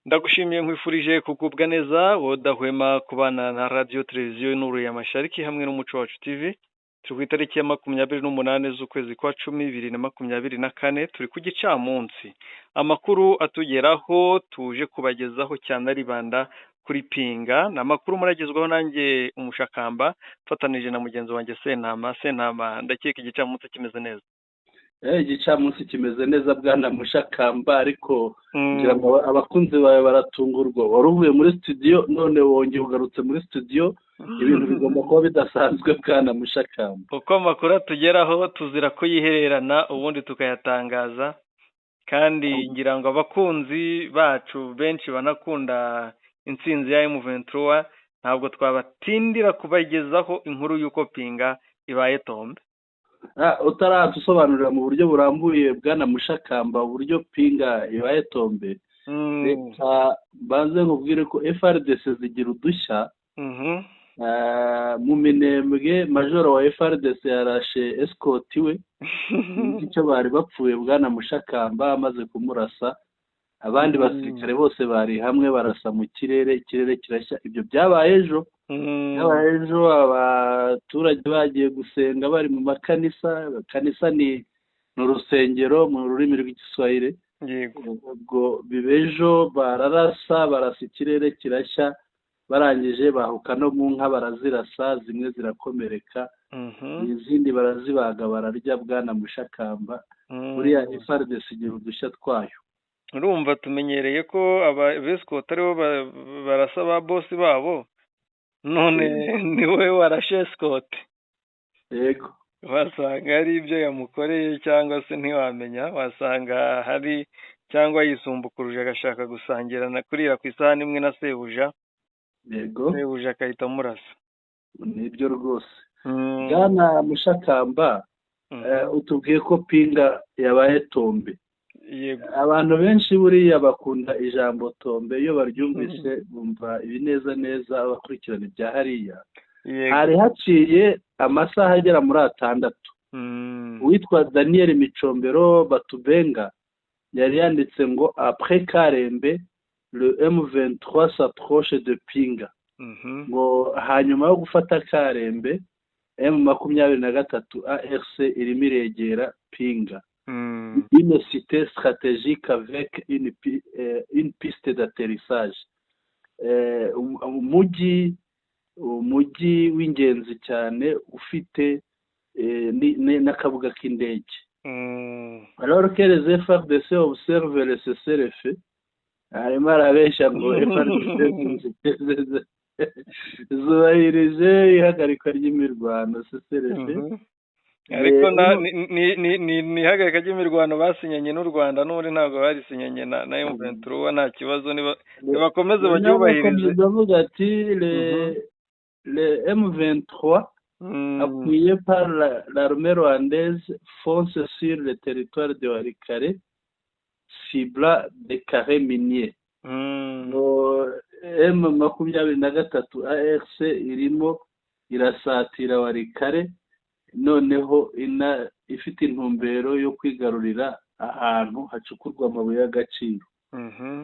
Ndagushimiye nkwifurije kugubwa neza wowe udahwema kubana na radiyo televiziyo Nuru ya Mashariki hamwe n'umuco wacu TV. Turi ku itariki ya 28 z'ukwezi kwa 10 2024 turi ku gicamunsi. Amakuru atugeraho tuje kubagezaho cyane aribanda kuri pinga. Ni amakuru muragezwaho nanjye umushakamba fatanije na mugenzi wanjye Sentama ndakeka igicamunsi kimeze neza. Igicamunsi kimeze neza bwana mushakamba ariko ngira ngo abakunzi bawe baratungurwa wari uvuye muri studio none wongeye ugarutse muri studio ibintu bigomba kuba bidasanzwe bwana mushakamba. Uko amakuru atugeraho tuzira kuyihererana ubundi tukayatangaza kandi ngira ngo abakunzi bacu benshi banakunda intsinzi ya M23 ntabwo twabatindira kubagezaho inkuru y'uko pinga ibaye tombe. Utaradusobanurira mu buryo burambuye bwana mushakamba uburyo pinga ibaye tombe. Reka banze nkubwire ko FRDC zigira udushya. Mu minembwe majoro wa FRDC yarashe escort we icyo bari bapfuye bwana mushakamba amaze kumurasa abandi basirikare bose bari hamwe barasa mu ikirere kirashya. Ibyo byabaye ejo abaturage bagiye gusenga bari mu makanisa ni urusengero mu rurimi rw'igiswahili. Ubwo bibejo barasa ikirere kirashya barangije bahuka no mu nka barazirasa zimwe zirakomereka izindi barazibaga bararya bwana mushakamba. Buriya FRDC igira udushya twayo. Urumva tumenyereye ko abescot aribo barasa ba boss babo none niwe warashe escort. Yego wasanga ari ibyo yamukoreye cyangwa se ntiwamenya wasanga hari cyangwa yisumbukuruje agashaka gusangira na kurira ku isahani imwe na sebuja. Yego sebuja akahita amurasa. Nibyo rwose bwana mushakamba. Utubwiye ko pinga yabaye tombe. Yego abantu benshi buriya bakunda ijambo tombe iyo baryumvise bumva ibineza neza bakurikirana ibya hariya. Hari haciye amasaha agera muri 6 uwitwa Daniel Micombero Batubenga yari yanditse ngo après Karembe le M23 s'approche de Pinga. Ngo hanyuma yo gufata Karembe M23 ARC irimo iregera Pinga. Une cité stratégique avec une piste d'atterrissage. Umujyi w'ingenzi cyane ufite n'akabuga k'indege. Alors que les FRDC observent le cessez-le-feu, harimo arabeshya ngo FRDC zubahirije ihagarikwa ry'imirwano cessez-le-feu. Ariko ni ihagarika ry'imirwano basinyanye n'u Rwanda n'ubundi ntabwo barisinyanye na M23 nta kibazo nibakomeze babyubahirije. Ndavuga ati le M23 appuyé par l'armée rwandaise fonce sur le territoire de Walikale cibla des carrés miniers. M23 ARC irimo irasatira Walikale noneho ifite intumbero yo kwigarurira ahantu hacukurwa amabuye y'agaciro.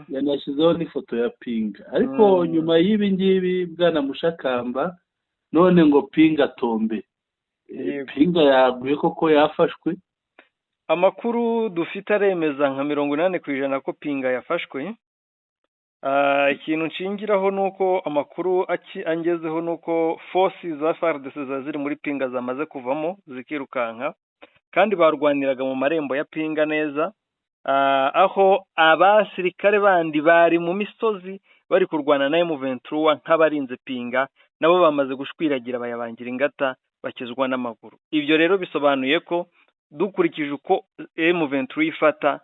Yanashyizeho n'ifoto ya pinga ariko nyuma y'ibi ngibi bwana mushakamba none ngo pinga tombe. Pinga yaguye koko yafashwe. Amakuru dufite aremeza nka 80% ko pinga yafashwe. Ikintu nshingiraho nuko amakuru angezeho nuko forces za FARDC ziri muri pinga zamaze kuvamo zikirukanka kandi barwaniraga mu marembo ya pinga neza. Aho abasirikare bandi bari mu misozi bari kurwana na M23 nk'abarinze pinga nabo bamaze gushwiragira bayabangira ingata bakizwa n'amaguru. Ibyo rero bisobanuye ko dukurikije uko M23 ifata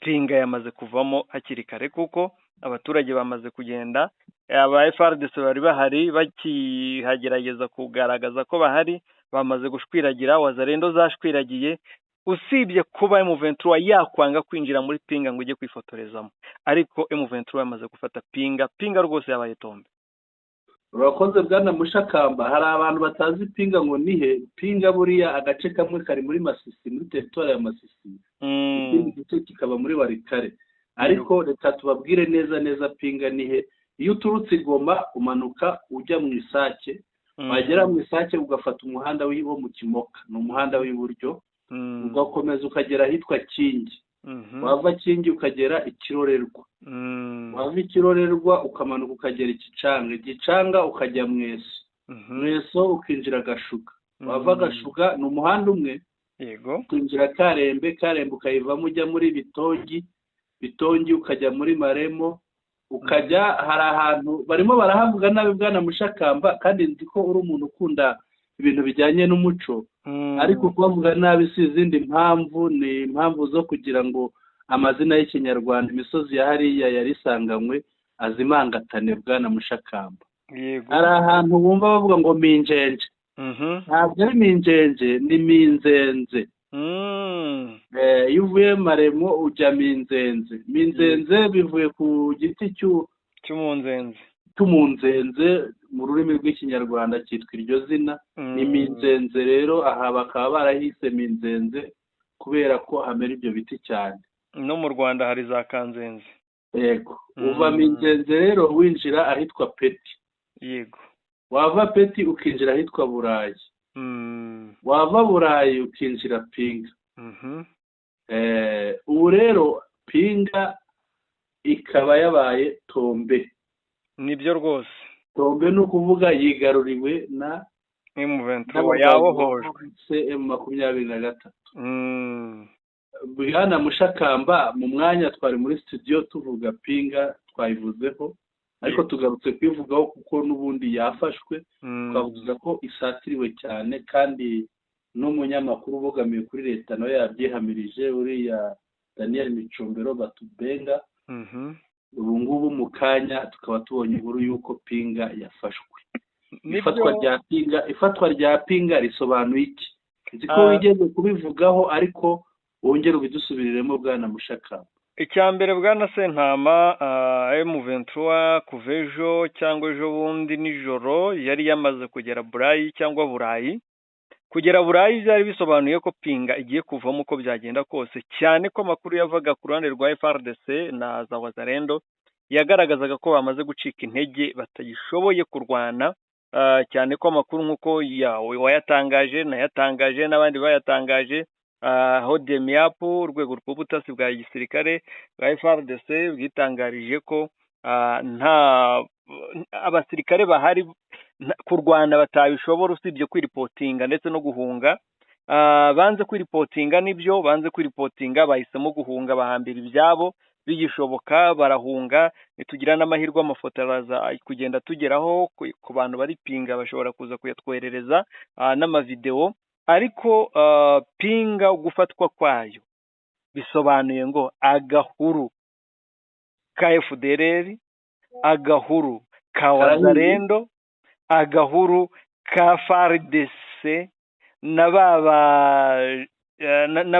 pinga yamaze kuvamo hakiri kare kuko abaturage bamaze kugenda. Aba FRDC bari bahari bakihagerageza kugaragaza ko bahari bamaze gushwiragira wazarendo zashwiragiye usibye kuba M23 yakwanga kwinjira muri pinga ngo ujye kwifotorezamo ariko M23 yamaze gufata pinga rwose yabaye tombe. Urakoze bwana mushakamba. Hari abantu batazi pinga ngo nihe pinga buriya agace kamwe kari muri Masisi muri territoire ya Masisi ikindi gice kikaba muri Walikale. ariko reka tubabwire neza neza Pinga nihe. Iyo uturutse i Goma umanuka ujya mu Isake, wagera mu Isake ugafata umuhanda wo mu Kimoka, ni umuhanda w'iburyo, ugakomeza ukagera ahitwa Kingi, wava Kingi ukagera Ikirorerwa, wava Ikirorerwa ukamanuka ukagera Igicanga ukajya Mweso ukinjira Gashuga, wava Gashuga ni umuhanda umwe, ukinjira Karembe ukayivamo ujya muri Bitongi ukajya muri Maremo, ukajya hari ahantu barimo barahavuga nabi Bwana Mushakamba, kandi nzi ko uri umuntu ukunda ibintu bijyanye n'umuco, ariko kubavuga nabi si izindi mpamvu, ni impamvu zo kugira ngo amazina y'ikinyarwanda imisozi ya hariya yarisanganywe azimangatane Bwana Mushakamba. Hari ahantu bumva bavuga ngo Minjenje, ntabwo ari Minjenje, ni Minzenze. Iyo uvuye Maremo ujya Minzenze bivuye ku giti cy'umunzenze mu rurimi rw'ikinyarwanda cyitwa iryo zina, ni Minzenze. Rero aha bakaba barahise Minzenze kubera ko hamera ibyo biti cyane. No mu Rwanda hari za Kanzenze. Yego, uva Minzenze rero winjira ahitwa Peti, yego, wava Peti ukinjira ahitwa Burayi, wava Burayi ukinjira Pinga. Ubu rero Pinga ikaba yabaye Tombe. Nibyo rwose, Tombe ni ukuvuga yigaruriwe na M23 yabohojwe M23. Bwana Mushakamba, mu mwanya twari muri studio tuvuga Pinga twayivuzeho, ariko tugarutse kwivugaho kuko n'ubundi yafashwe, twavuga ko isatiriwe cyane, kandi n'umunyamakuru ubogamiye kuri leta nawe yabyihamirije, uriya Daniel Micombero Batubenga. Ubu ngubu mu kanya tukaba tubonye inkuru y'uko Pinga yafashwe. Ifatwa rya Pinga risobanuye iki? Nzi ko wigeze kubivugaho, ariko wongere ubidusubiriremo Bwana Mushakamba. Icya mbere Bwana Sentama, M23 kuva ejo cyangwa ejo bundi nijoro yari yamaze kugera Burayi cyangwa Burayi. Kugera Burayi byari bisobanuye ko Pinga igiye kuvamo uko byagenda kose, cyane ko amakuru yavaga ku ruhande rwa FARDC na za Wazalendo yagaragazaga ko bamaze gucika intege, batagishoboye kurwana, cyane ko amakuru nk'uko wayatangaje nayatangaje n'abandi bayatangaje, Hodemiapu urwego rw'ubutasi bwa gisirikare bwa FARDC bwitangarije ko nta abasirikare bahari kurwana batabishobora usibye kwiripotinga ndetse no guhunga. Banze kwiripotinga, nibyo banze kwiripotinga, bahisemo guhunga, bahambira ibyabo bigishoboka barahunga. Nitugira n'amahirwe amafoto araza kugenda tugeraho ku bantu bari Pinga, bashobora kuza kuyatwerereza n'amavideo. Ariko Pinga gufatwa kwayo bisobanuye ngo agahuru ka FDLR, agahuru ka Wazalendo, agahuru ka FARDC na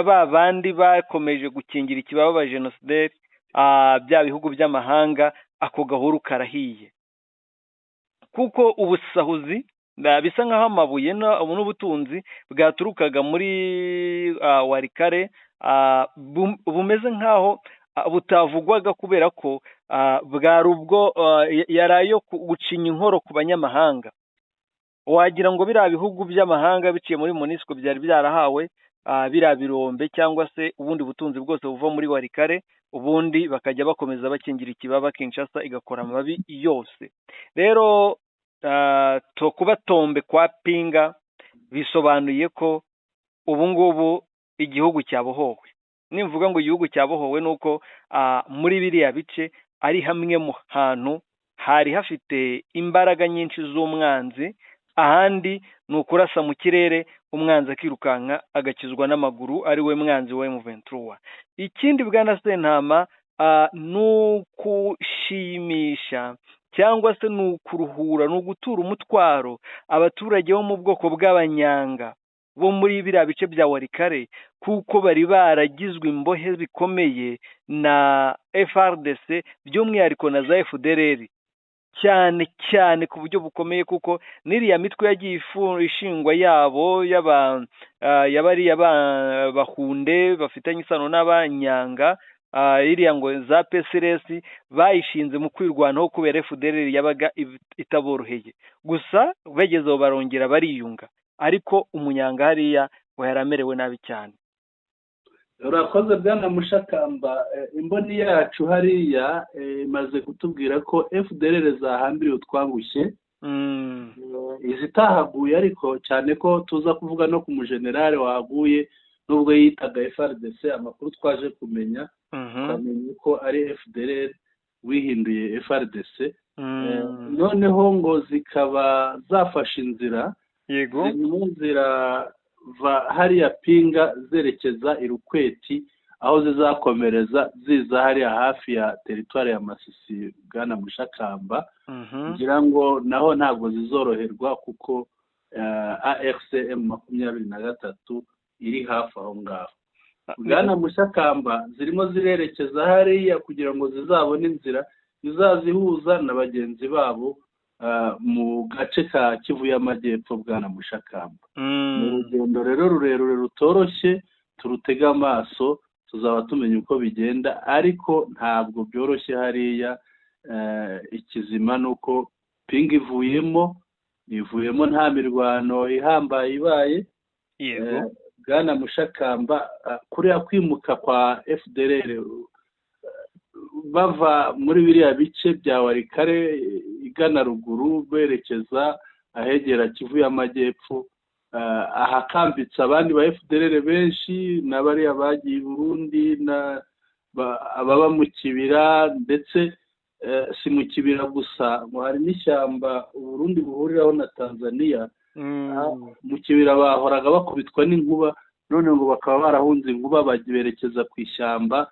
bandi bakomeje gukingira ikibaba genocide bya bihugu by'amahanga. Ako gahuru karahiye, kuko ubusahuzi bisa nkaho amabuye n'ubutunzi bwaturukaga muri Warikare bumeze nkaho butavugwaga, kubera ko bwari ubwo yarayo gucinya inkoro ku banyamahanga. Wagira ngo biriya bihugu by'amahanga biciye muri MONUSCO byari byarahawe biriya birombe cyangwa se ubundi butunzi bwose buva muri Warikare, ubundi bakajya bakomeza bakingira ikibaba, Kinshasa igakora amababi yose. Rero kuba Tombe kwa Pinga bisobanuye ko ubu ngubu igihugu cyabohowe. Nimvuga ngo igihugu cyabohowe nuko muri biriya bice ari hamwe mu hantu hari hafite imbaraga nyinshi z'umwanzi, ahandi ni ukurasa mu kirere umwanzi akirukanka agakizwa n'amaguru, ari we mwanzi wa M23. Ikindi Bwana Sentama, ni ukushimisha cyangwa se ni ukuruhura, ni ugutura umutwaro abaturage bo mu bwoko bw'abanyanga bo muri biriya bice bya Warikare, kuko bari baragizwe imbohe bikomeye na FARDC, by'umwihariko na za FDLR cyane cyane ku buryo bukomeye, kuko n'iriya mitwe yagiye ishingwa yabo y'abariya bahunde bafitanye isano n'abanyanga, iriya ngo za PSRS bayishinze mu kwirwanaho kubera FDLR yabaga itaboroheye, gusa bagezeho barongera bariyunga, ariko umunyanga hariya we yaramerewe nabi cyane. Urakoze Bwana Mushakamba, imboni yacu hariya imaze kutubwira ko FDLR zahambiriye utwangushye, izitahaguye ariko cyane ko tuza kuvuga no ku mujenerali wahaguye nubwo yitaga FRDC. Amakuru twaje kumenya twamenye ko ari FDLR wihinduye FRDC, noneho ngo zikaba zafashe inzira, yego, mu nzira hariya Pinga zerekeza i Rukweti, aho zizakomereza ziza hariya hafi ya teritwari ya Masisi. Bwana Mushakamba, ngira ngo naho ntabwo zizoroherwa kuko AFCM 23 iri hafi aho ngaho. Bwana Mushakamba, zirimo zirerekeza hariya kugira ngo zizabone inzira zizazihuza na bagenzi babo mu gace ka Kivu y'Amajyepfo. Bwana Mushakamba, mu rugendo rero rurerure rutoroshye, turutega amaso, tuzaba tumenya uko bigenda, ariko ntabwo byoroshye hariya. Ikizima nuko Pinga ivuyemo nta mirwano ihambaye ibaye. Yego, Bwana Mushakamba, kuriya kwimuka kwa FDLR bava muri biriya bice bya Warikare igana ruguru berekeza ahegera Kivu y'Amajyepfo, ahakambitse abandi ba FDLR benshi n'abariya bagiye i Burundi, ababa mu kibira, ndetse si mu kibira gusa, ngo hari n'ishyamba Uburundi buhuriraho na Tanzania. Mu kibira bahoraga bakubitwa n'inkuba, none ngo bakaba barahunze inkuba berekeza ku ishyamba,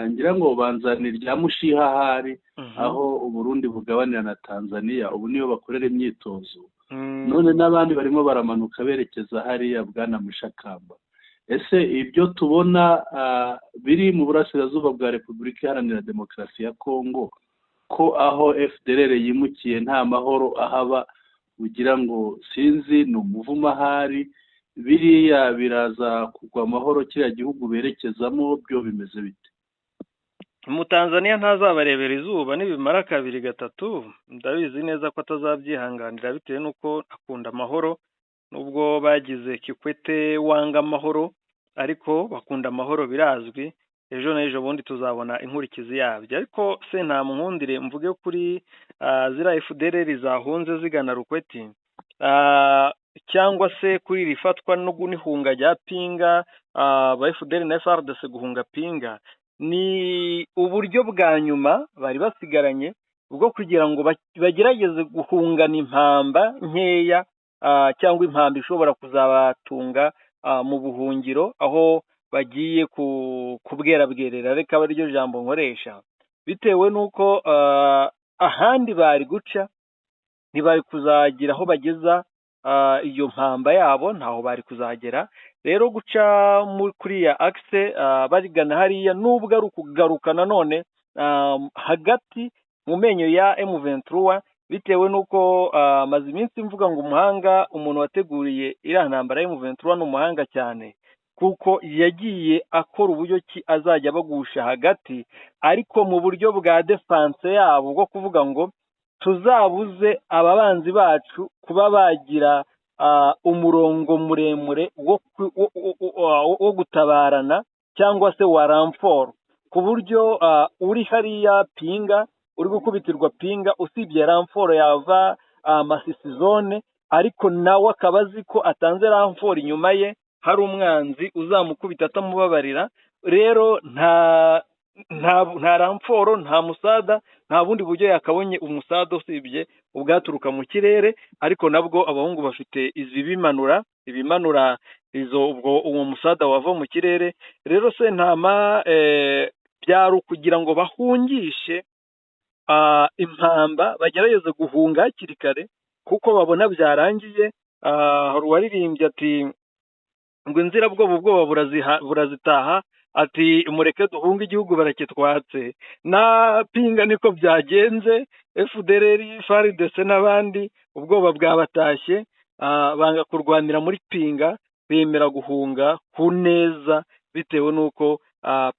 ngira ngo banzanira rya Mushiha hari aho Uburundi bugabanira na Tanzania, ubu niyo bakorera imyitozo. None n'abandi barimo baramanuka berekeza hariya. Bwana Mushakamba, ese ibyo tubona biri mu burasirazuba bwa Repubulika Iharanira Demokarasi ya Kongo, ko aho FDLR yimukiye nta mahoro ahaba, ugira ngo sinzi ni umuvumo ahari, biriya biraza kugwa amahoro kiriya gihugu berekezamo, byo bimeze bite? mu Tanzania ntazabarebera izuba nibimara 2-3, ndabizi neza ko atazabyihanganira bitewe n'uko akunda amahoro, nubwo bagize Kikwete wanga amahoro, ariko bakunda amahoro birazwi. Ejo n'ejo bundi tuzabona inkurikizi yabyo, ariko se nta munkundire mvuge kuri zira FDLR zahunze zigana Rukweti, cyangwa se kuri rifatwa no gunihunga rya Pinga, ba FDLR na FARDC guhunga Pinga. Ni uburyo bwa nyuma bari basigaranye bwo kugira ngo bagerageze guhungana impamba nkeya, cyangwa impamba ishobora kuzabatunga mu buhungiro aho bagiye kubwerabwerera, reka aba ryo jambo nkoresha, bitewe n'uko ahandi bari guca ntibari kuzagira aho bageza iyo mpamba yabo, ntaho bari kuzagera. Rero guca kuri ya axe barigana hariya, nubwo ari ukugaruka nanone hagati mu menyo ya M23, bitewe n'uko maze iminsi mvuga ngo umuntu wateguriye iriya ntambara ya M23 ni umuhanga cyane, kuko yagiye akora uburyo ki azajya bagusha hagati, ariko mu buryo bwa defense yabo bwo kuvuga ngo tuzabuze ababanzi bacu kuba bagira umurongo muremure wo gutabarana cyangwa se wa ramforo, ku buryo uri hariya Pinga uri gukubitirwa Pinga, usibye ramforo yava Masisi zone, ariko nawe akaba azi ko atanze ramforo inyuma ye hari umwanzi uzamukubita atamubabarira. Rero nta ramforo, nta musada, nta bundi buryo yakabonye umusada usibye ubwaturuka mu kirere, ariko nabwo abahungu bafite ibimanura uwo musada wava mu kirere. Rero Sentama byari ukugira ngo bahungishe impamba, bagerageze guhunga hakiri kare kuko babona byarangiye. Hari uwaririmbye ati ngo inzirabwoba burazitaha, ati mureke duhunga igihugu barakitwatse. Na Pinga niko byagenze, FDLR, FARDC n'abandi ubwoba bwabatashye, banga kurwanira muri Pinga, bemera guhunga ku neza, bitewe n'uko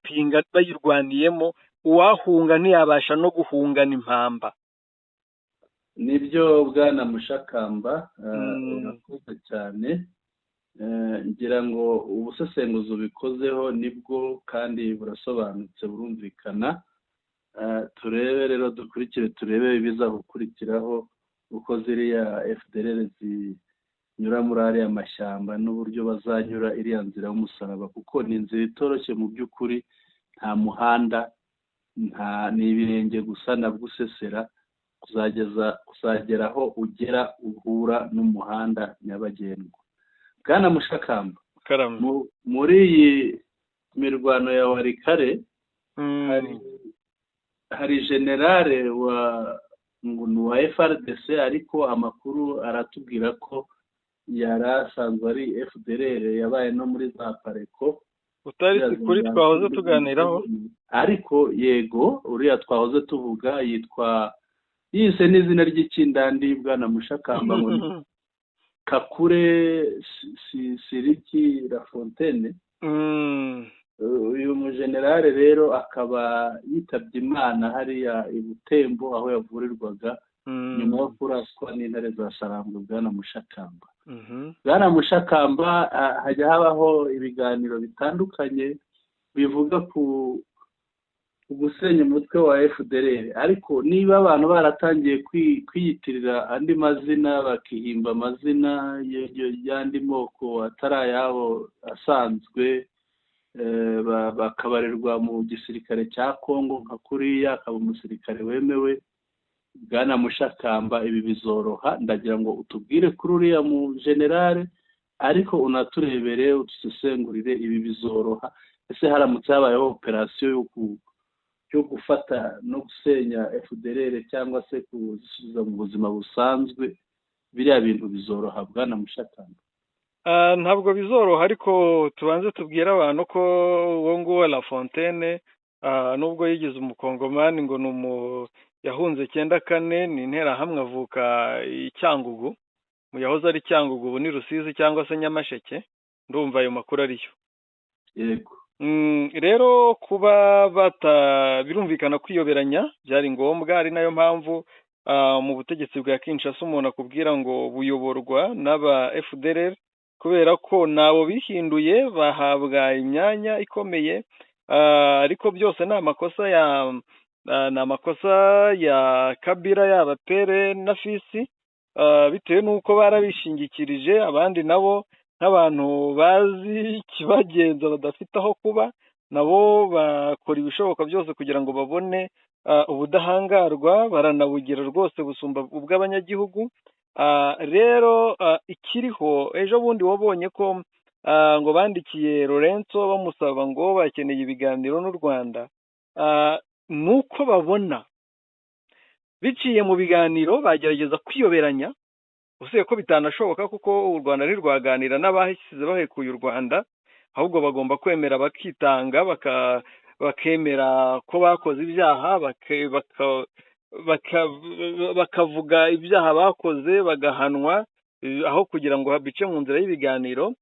pinga bayirwaniyemo, uwahunga ntiyabasha no guhungana impamba. nibyo bwana Mushakamba, urakoze cyane. Ngira ngo ubusesenguzi ubikozeho nibwo kandi burasobanutse burumvikana. Turebe rero dukurikire turebe ibiza gukurikiraho uko ziriya FDLR zinyura muri ariya mashyamba n'uburyo bazanyura iriya nzira y'umusaraba, kuko ni inzira itoroshye mu by'ukuri, nta muhanda, ni ibirenge gusa nabwo usesera kuzagera aho ugera uhura n'umuhanda nyabagendwa. Bwana Mushakamba, muri iyi mirwano ya Walikale hari generale wa FRDC, ariko amakuru aratubwira ko yari asanzwe ari FDLR, yabaye no muri za Pareko. Utari kuri twahoze tuganiraho, ariko yego uriya twahoze tuvuga yise n'izina ry'ikindandi bwana Mushakamba, ngo Kakure Siriki Lafontaine. Uyu mujenerale rero akaba yitabye Imana hariya i Butembo aho yavurirwaga nyuma yo kuraswa n'intare za Sarambwe. Bwana Mushakamba, bwana Mushakamba, hajya habaho ibiganiro bitandukanye bivuga ku gusenya umutwe wa FDLR, ariko niba abantu baratangiye kwiyitirira andi mazina, bakihimba amazina y'andi moko atari ayabo asanzwe, bakabarirwa mu gisirikare cya Kongo nka kuriya, akaba umusirikare wemewe, bwana Mushakamba, ibi bizoroha. Ndagira ngo utubwire kuri uriya mu generale, ariko unaturebere udusesengurire ibi bizoroha. Ese haramutse habayeho operasiyo yo gufata no gusenya FDLR cyangwa se kuzisubiza mu buzima busanzwe, biriya bintu bizoroha bwana Mushakamba? Ntabwo bizoroha, ariko tubanze tubwire abantu ko uwo nguwo Lafontaine nubwo yigize umukongomani ngo yahunze 94, ni interahamwe, avuka i Cyangugu, mu yahoze ari Cyangugu, ubu ni Rusizi cyangwa se Nyamasheke, ndumva ayo makuru ariyo. Yego. Rero kuba birumvikana kwiyoberanya byari ngombwa, ari nayo mpamvu mu butegetsi bwa Kinshasa umuntu akubwira ngo buyoborwa n'aba FDLR, kubera ko nabo bihinduye bahabwa imyanya ikomeye, ariko byose ni amakosa ya Kabila, yaba Pere na Fisi, bitewe n'uko barabishingikirije, abandi nabo nk'abantu bazi ikibagenza badafite aho kuba, nabo bakora ibishoboka byose kugira ngo babone ubudahangarwa, baranabugira rwose busumba ubw'abanyagihugu. Rero ikiriho, ejo bundi wabonye ko ngo bandikiye Lorenzo bamusaba ngo bakeneye ibiganiro n'u Rwanda, nuko babona biciye mu biganiro bagerageza kwiyoberanya, usibye ko bitanashoboka kuko u Rwanda rwaganira n'abahisize bahekuye u Rwanda, ahubwo bagomba kwemera bakitanga, bakemera ko bakoze ibyaha, bakavuga ibyaha bakoze bagahanwa, aho kugira ngo bice mu nzira y'ibiganiro,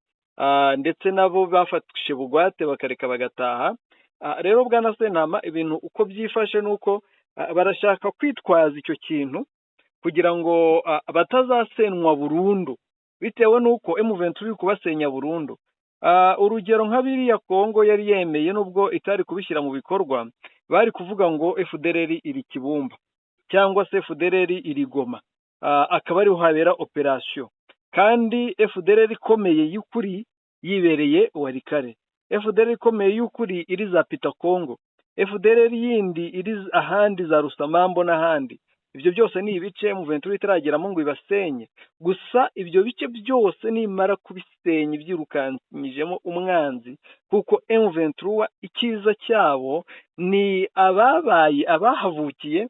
ndetse nabo bafatishije bugwate bakareka bagataha. Rero bwana Sentama, ibintu uko byifashe nuko barashaka kwitwaza icyo kintu kugira ngo batazasenwa burundu, bitewe n'uko M23 iri kubasenya burundu. Urugero nka biriya Kongo yari yemeye, nubwo itari kubishyira mu bikorwa, bari kuvuga ngo FDLR iri Kibumba cyangwa se FDLR iri Goma, akaba ariho habera operasiyo, kandi FDLR ikomeye y'ukuri yibereye Walikale, FDLR ikomeye y'ukuri iri za Pita Kongo, FDLR yindi iri ahandi za Rusamambo n'ahandi. Ibyo byose ni ibice M23 itarageramo ngo ibasenye. Gusa ibyo bice byose nimara kubisenya ibyirukanyijemo umwanzi, kuko M23 ikiza cyabo ni abahavukiye,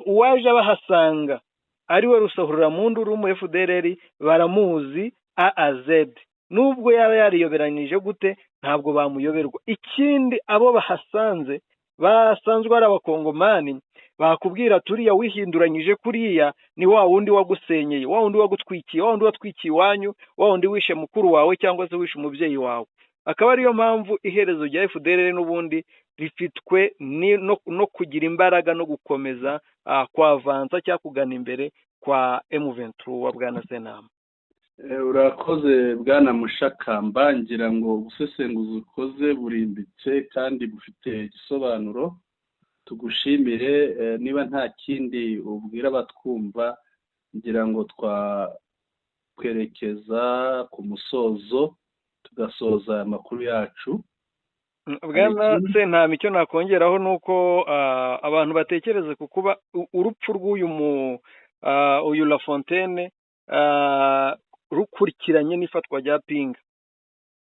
uwaje abahasanga ariwe rusahurira mu nduru mu FDLR baramuzi A-Z, nubwo yaba yariyoberanije gute ntabwo bamuyoberwa. Ikindi abo bahasanze basanzwe ari abakongomani, bakubwira turiya wihinduranyije kuriya ni wa wundi wagusenyeye, wa wundi wagutwikiye, wa wundi watwikiye iwanyu, wa wundi wishe mukuru wawe cyangwa se wishe umubyeyi wawe. akaba ariyo mpamvu iherezo rya FDLR n'ubundi rifitwe no kugira imbaraga no gukomeza kwavansa cyangwa kugana imbere kwa M23 wa Bwana Sentama. Urakoze Bwana Mushakamba, ngira ngo ubusesenguzi ukoze burimbitse kandi bufite igisobanuro. Tugushimire. Niba nta kindi ubwira abatwumva, ngira ngo twerekeza ku musozo tugasoza amakuru yacu. Bwana Sentama, icyo nakongeraho ni uko abantu batekereze ku kuba urupfu rw'uyu La Fontaine rukurikiranye n'ifatwa rya Pinga,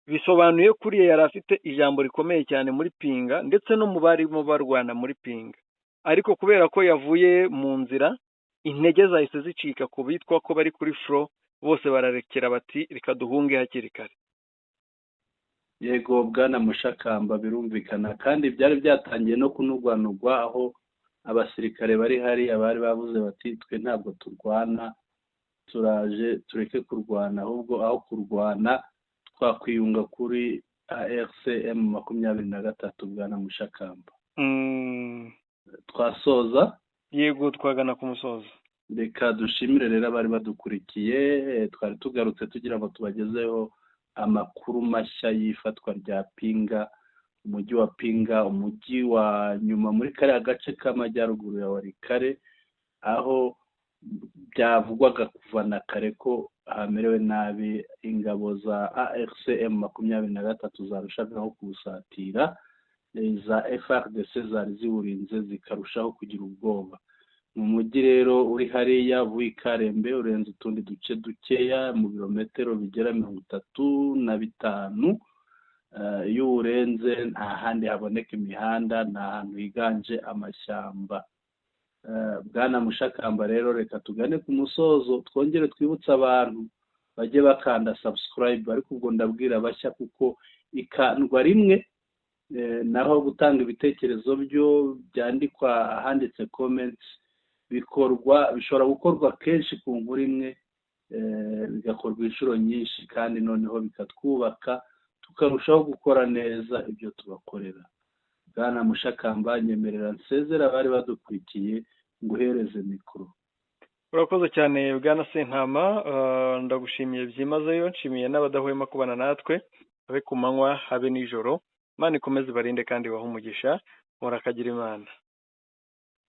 bisobanuye kuriya yari afite ijambo rikomeye cyane muri Pinga ndetse no mu barimo barwana muri Pinga, ariko kubera ko yavuye mu nzira intege zahise zicika ku bitwa ko bari kuri fro, bose bararekera bati reka duhunge hakiri kare. Yego Bwana Mushakamba, birumvikana kandi byari byatangiye no kunugwanugwa, aho abasirikare bari hari abari bavuze bati twe ntabwo turwana, turaje tureke kurwana, ahubwo aho kurwana twakwiyunga kuri ARCM 23. Bwana Mushakamba, twasoza? Yego, twagana ku musozo. Reka dushimire rero abari badukurikiye. Twari tugarutse tugira ngo tubagezeho amakuru mashya y'ifatwa rya Pinga, umujyi wa Pinga, umujyi wa nyuma muri kariya gace k'amajyaruguru ya Walikale, aho byavugwaga kuva na kare ko hamerewe nabi. Ingabo za ARCM 23 zarushagaho kuwusatira, za FARDC zari ziwurinze zikarushaho kugira ubwoba. Mu mujyi rero uri hariya Buikarembe urenze utundi duce dukeya mu birometero bigera 35. Iyo urenze nta handi haboneka imihanda, nta hantu higanje amashyamba. Bwana Mushakamba, rero reka tugane ku musozo, twongere twibutsa abantu bajye bakanda subscribe, ariko ubwo ndabwira bashya kuko ikandwa rimwe, naho gutanga ibitekerezo byo byandikwa ahanditse comments bishobora gukorwa kenshi ku nkuru imwe, bigakorwa inshuro nyinshi, kandi noneho bikatwubaka tukarushaho gukora neza ibyo tubakorera. Bwana Mushakamba, nyemerera nsezera abari badukurikiye nguhereze mikoro. Urakoze cyane Bwana Sentama, ndagushimiye byimazeyo, nshimiye n'abadahwema kubana natwe, habe ku manywa habe nijoro. Imana ikomeze barinde kandi bahe umugisha, murakagira Imana.